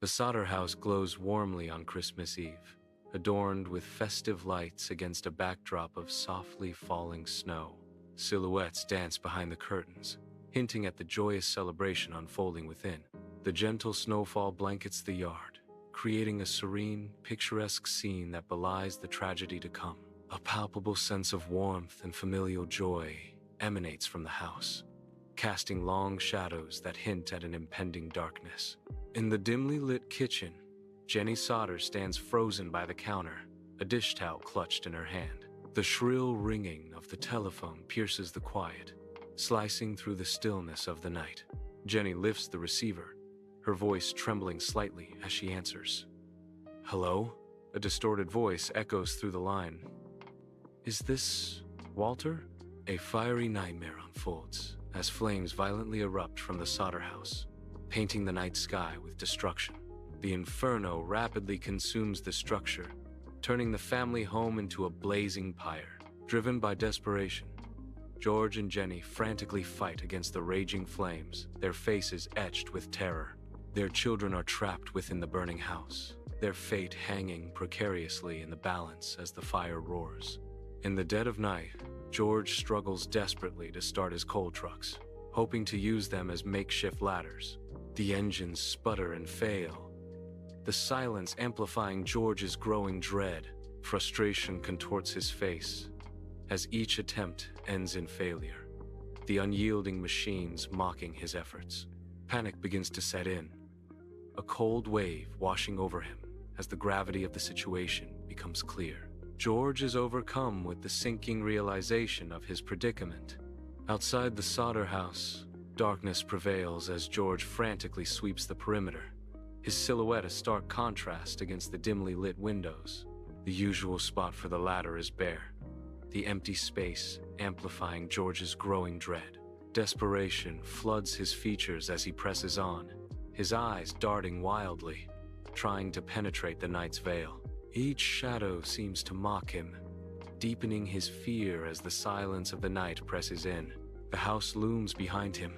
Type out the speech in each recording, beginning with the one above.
The Sodder house glows warmly on Christmas Eve, adorned with festive lights against a backdrop of softly falling snow. Silhouettes dance behind the curtains, hinting at the joyous celebration unfolding within. The gentle snowfall blankets the yard, creating a serene, picturesque scene that belies the tragedy to come. A palpable sense of warmth and familial joy emanates from the house, casting long shadows that hint at an impending darkness. In the dimly lit kitchen, Jenny Sodder stands frozen by the counter, a dish towel clutched in her hand. The shrill ringing of the telephone pierces the quiet, slicing through the stillness of the night. Jenny lifts the receiver, her voice trembling slightly as she answers. "Hello?" A distorted voice echoes through the line. "Is this Walter?" A fiery nightmare unfolds as flames violently erupt from the Sodder house, painting the night sky with destruction. The inferno rapidly consumes the structure, turning the family home into a blazing pyre. Driven by desperation, George and Jenny frantically fight against the raging flames, their faces etched with terror. Their children are trapped within the burning house, their fate hanging precariously in the balance as the fire roars. In the dead of night, George struggles desperately to start his coal trucks, hoping to use them as makeshift ladders. The engines sputter and fail, the silence amplifying George's growing dread. Frustration contorts his face as each attempt ends in failure, the unyielding machines mocking his efforts. Panic begins to set in, a cold wave washing over him as the gravity of the situation becomes clear. George is overcome with the sinking realization of his predicament. Outside the Sodder house, darkness prevails as George frantically sweeps the perimeter, his silhouette a stark contrast against the dimly lit windows. The usual spot for the ladder is bare, the empty space amplifying George's growing dread. Desperation floods his features as he presses on, his eyes darting wildly, trying to penetrate the night's veil. Each shadow seems to mock him, deepening his fear as the silence of the night presses in. The house looms behind him,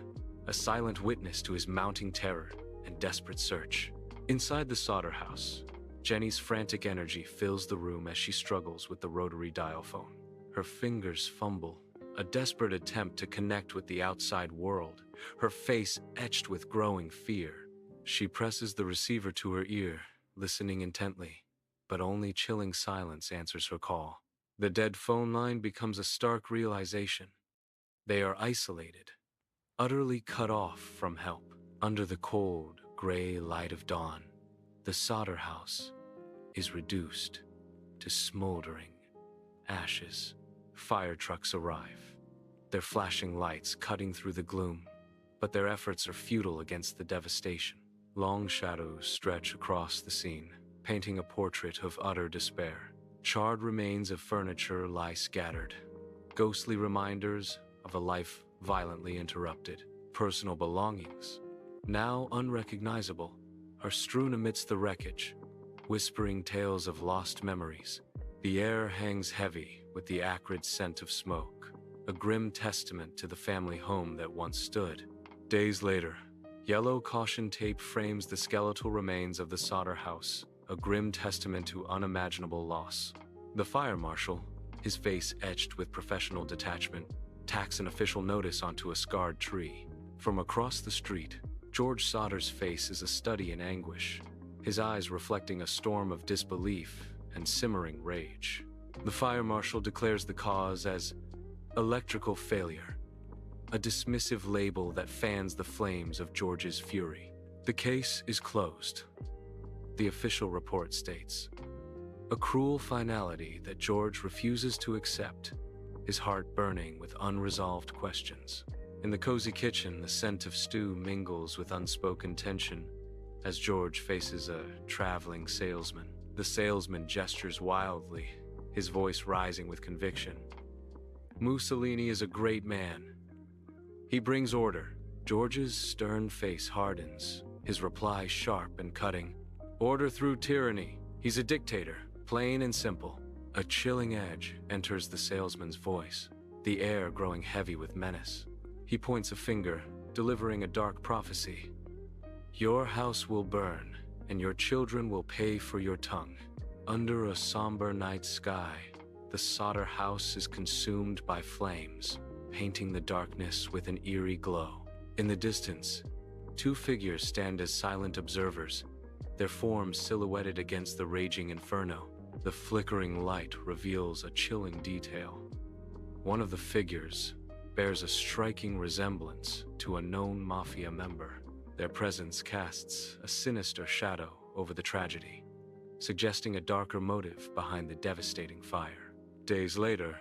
a silent witness to his mounting terror and desperate search. Inside the Sodder house, Jenny's frantic energy fills the room as she struggles with the rotary dial phone. Her fingers fumble, a desperate attempt to connect with the outside world, her face etched with growing fear. She presses the receiver to her ear, listening intently, but only chilling silence answers her call. The dead phone line becomes a stark realization. They are isolated, utterly cut off from help. Under the cold, gray light of dawn, the Sodder house is reduced to smoldering ashes. Fire trucks arrive, their flashing lights cutting through the gloom, but their efforts are futile against the devastation. Long shadows stretch across the scene, painting a portrait of utter despair. Charred remains of furniture lie scattered, ghostly reminders of a life violently interrupted. Personal belongings, now unrecognizable, are strewn amidst the wreckage, whispering tales of lost memories. The air hangs heavy with the acrid scent of smoke, a grim testament to the family home that once stood. Days later, yellow caution tape frames the skeletal remains of the Sodder house, a grim testament to unimaginable loss. The fire marshal, his face etched with professional detachment, tacks an official notice onto a scarred tree. From across the street, George Sodder's face is a study in anguish, his eyes reflecting a storm of disbelief and simmering rage. The fire marshal declares the cause as electrical failure, a dismissive label that fans the flames of George's fury. The case is closed, the official report states. A cruel finality that George refuses to accept, his heart burning with unresolved questions. In the cozy kitchen, the scent of stew mingles with unspoken tension as George faces a traveling salesman. The salesman gestures wildly, his voice rising with conviction. Mussolini is a great man. He brings order. George's stern face hardens, his reply sharp and cutting. Order through tyranny. He's a dictator, plain and simple. A chilling edge enters the salesman's voice, the air growing heavy with menace. He points a finger, delivering a dark prophecy. Your house will burn, and your children will pay for your tongue. Under a somber night sky, the Sodder house is consumed by flames, painting the darkness with an eerie glow. In the distance, two figures stand as silent observers, their forms silhouetted against the raging inferno. The flickering light reveals a chilling detail. One of the figures bears a striking resemblance to a known mafia member. Their presence casts a sinister shadow over the tragedy, suggesting a darker motive behind the devastating fire. Days later,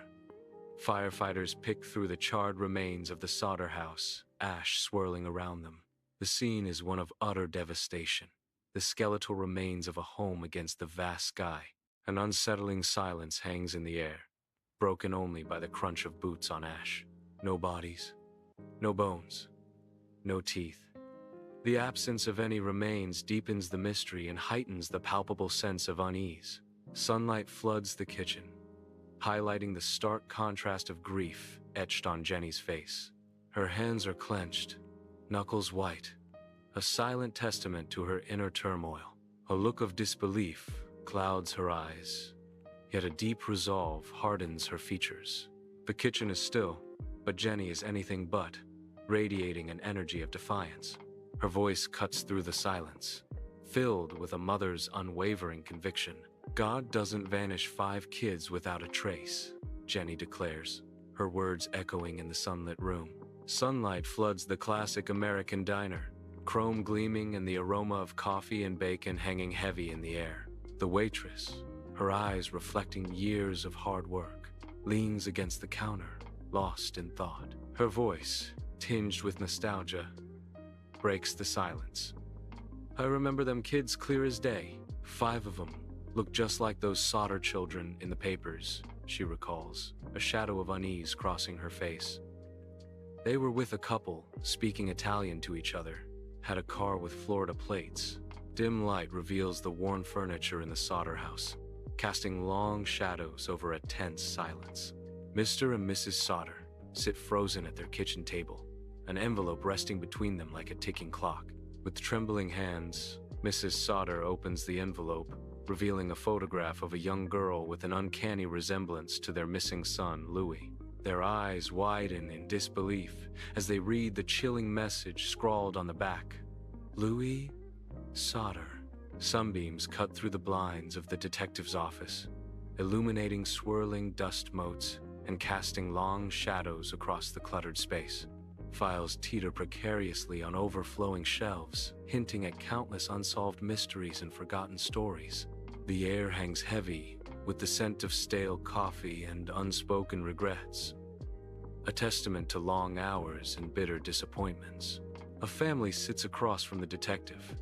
firefighters pick through the charred remains of the Sodder house, ash swirling around them. The scene is one of utter devastation, the skeletal remains of a home against the vast sky. An unsettling silence hangs in the air, broken only by the crunch of boots on ash. No bodies, no bones, no teeth. The absence of any remains deepens the mystery and heightens the palpable sense of unease. Sunlight floods the kitchen, highlighting the stark contrast of grief etched on Jenny's face. Her hands are clenched, knuckles white, a silent testament to her inner turmoil. A look of disbelief clouds her eyes, yet a deep resolve hardens her features. The kitchen is still, but Jenny is anything but, radiating an energy of defiance. Her voice cuts through the silence, filled with a mother's unwavering conviction. God doesn't vanish 5 kids without a trace, Jenny declares, her words echoing in the sunlit room. Sunlight floods the classic American diner, chrome gleaming and the aroma of coffee and bacon hanging heavy in the air. The waitress, her eyes reflecting years of hard work, leans against the counter, lost in thought. Her voice, tinged with nostalgia, breaks the silence. I remember them kids clear as day. 5 of them looked just like those Sodder children in the papers, she recalls, a shadow of unease crossing her face. They were with a couple, speaking Italian to each other, had a car with Florida plates. Dim light reveals the worn furniture in the Sodder house, casting long shadows over a tense silence. Mr. and Mrs. Sodder sit frozen at their kitchen table, an envelope resting between them like a ticking clock. With trembling hands, Mrs. Sodder opens the envelope, revealing a photograph of a young girl with an uncanny resemblance to their missing son, Louis. Their eyes widen in disbelief as they read the chilling message scrawled on the back. Louis Sodder. Sunbeams cut through the blinds of the detective's office, illuminating swirling dust motes and casting long shadows across the cluttered space. Files teeter precariously on overflowing shelves, hinting at countless unsolved mysteries and forgotten stories. The air hangs heavy with the scent of stale coffee and unspoken regrets, a testament to long hours and bitter disappointments. A family sits across from the detective,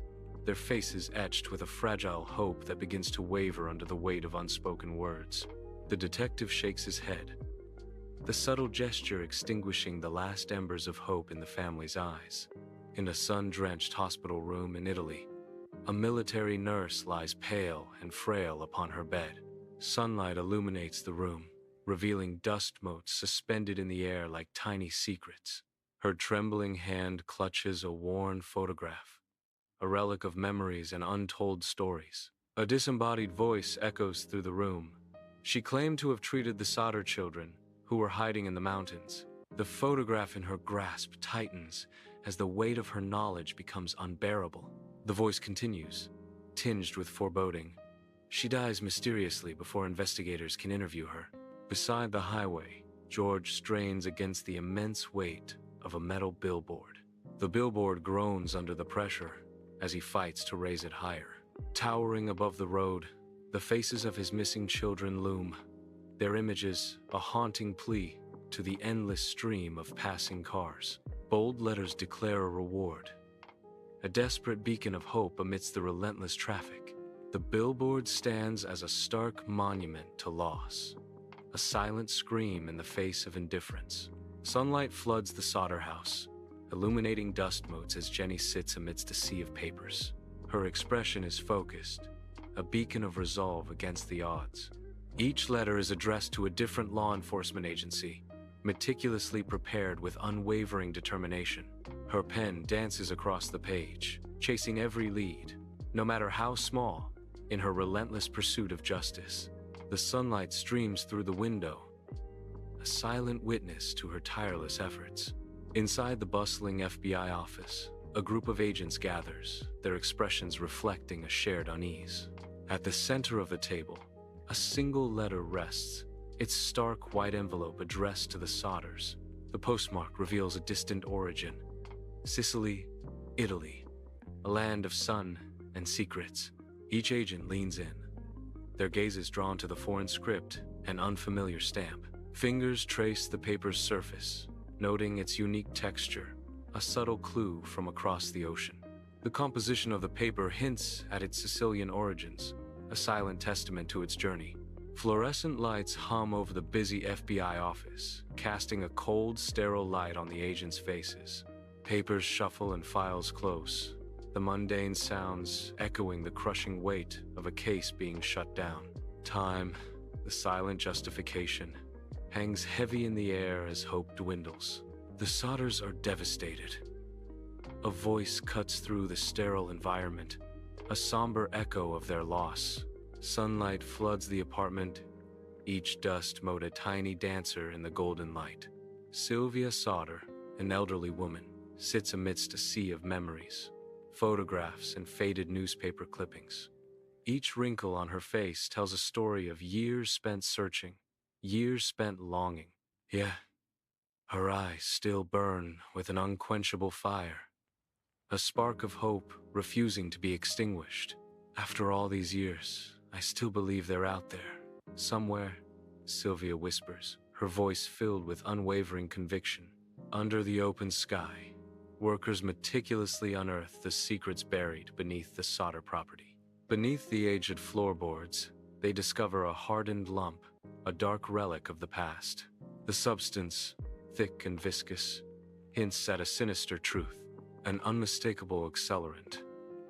their faces etched with a fragile hope that begins to waver under the weight of unspoken words. The detective shakes his head, the subtle gesture extinguishing the last embers of hope in the family's eyes. In a sun-drenched hospital room in Italy, a military nurse lies pale and frail upon her bed. Sunlight illuminates the room, revealing dust motes suspended in the air like tiny secrets. Her trembling hand clutches a worn photograph, a relic of memories and untold stories. A disembodied voice echoes through the room. She claimed to have treated the Sodder children, who were hiding in the mountains. The photograph in her grasp tightens as the weight of her knowledge becomes unbearable. The voice continues, tinged with foreboding. She dies mysteriously before investigators can interview her. Beside the highway, George strains against the immense weight of a metal billboard. The billboard groans under the pressure as he fights to raise it higher. Towering above the road, the faces of his missing children loom, their images a haunting plea to the endless stream of passing cars. Bold letters declare a reward, a desperate beacon of hope amidst the relentless traffic. The billboard stands as a stark monument to loss, a silent scream in the face of indifference. Sunlight floods the Sodder house, illuminating dust motes as Jenny sits amidst a sea of papers. Her expression is focused, a beacon of resolve against the odds. Each letter is addressed to a different law enforcement agency, meticulously prepared with unwavering determination. Her pen dances across the page, chasing every lead, no matter how small, in her relentless pursuit of justice. The sunlight streams through the window, a silent witness to her tireless efforts. Inside the bustling FBI office, a group of agents gathers, their expressions reflecting a shared unease. At the center of the table, a single letter rests, its stark white envelope addressed to the Sodders. The postmark reveals a distant origin: Sicily, Italy, a land of sun and secrets. Each agent leans in, their gazes drawn to the foreign script and unfamiliar stamp. Fingers trace the paper's surface, noting its unique texture, a subtle clue from across the ocean. The composition of the paper hints at its Sicilian origins, a silent testament to its journey. Fluorescent lights hum over the busy FBI office, casting a cold, sterile light on the agents' faces. Papers shuffle and files close, the mundane sounds echoing the crushing weight of a case being shut down. Time, the silent justification, hangs heavy in the air as hope dwindles. The Sodders are devastated. A voice cuts through the sterile environment, a somber echo of their loss. Sunlight floods the apartment, each dust mote a tiny dancer in the golden light. Sylvia Sodder, an elderly woman, sits amidst a sea of memories, photographs and faded newspaper clippings. Each wrinkle on her face tells a story of years spent searching, years spent longing. Yet, her eyes still burn with an unquenchable fire, a spark of hope refusing to be extinguished. After all these years, I still believe they're out there, somewhere, Sylvia whispers, her voice filled with unwavering conviction. Under the open sky, workers meticulously unearth the secrets buried beneath the Sodder property. Beneath the aged floorboards, they discover a hardened lump, a dark relic of the past. The substance, thick and viscous, hints at a sinister truth, an unmistakable accelerant.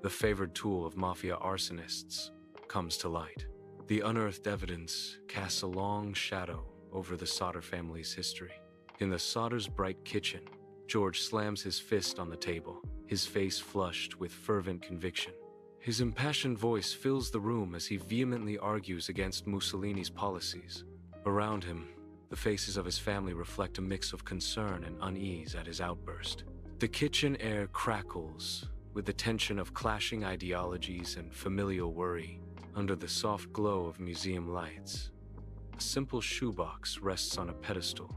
The favored tool of mafia arsonists comes to light. The unearthed evidence casts a long shadow over the Sodder family's history. In the Sodders' bright kitchen, George slams his fist on the table, his face flushed with fervent conviction. His impassioned voice fills the room as he vehemently argues against Mussolini's policies. Around him, the faces of his family reflect a mix of concern and unease at his outburst. The kitchen air crackles with the tension of clashing ideologies and familial worry. Under the soft glow of museum lights, a simple shoebox rests on a pedestal,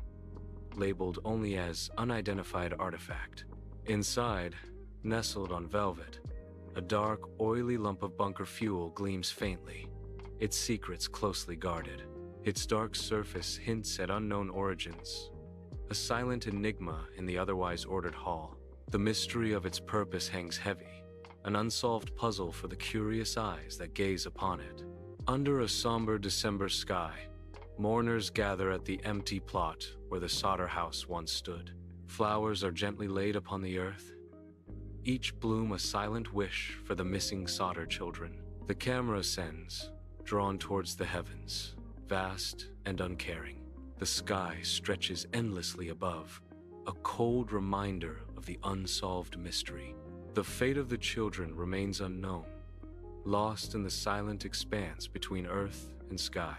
labeled only as unidentified artifact. Inside, nestled on velvet, a dark, oily lump of bunker fuel gleams faintly, its secrets closely guarded. Its dark surface hints at unknown origins, a silent enigma in the otherwise ordered hall. The mystery of its purpose hangs heavy, an unsolved puzzle for the curious eyes that gaze upon it. Under a somber December sky, mourners gather at the empty plot where the Sodder house once stood. Flowers are gently laid upon the earth, each bloom a silent wish for the missing Sodder children. The camera ascends, drawn towards the heavens, vast and uncaring. The sky stretches endlessly above, a cold reminder of the unsolved mystery. The fate of the children remains unknown, lost in the silent expanse between earth and sky.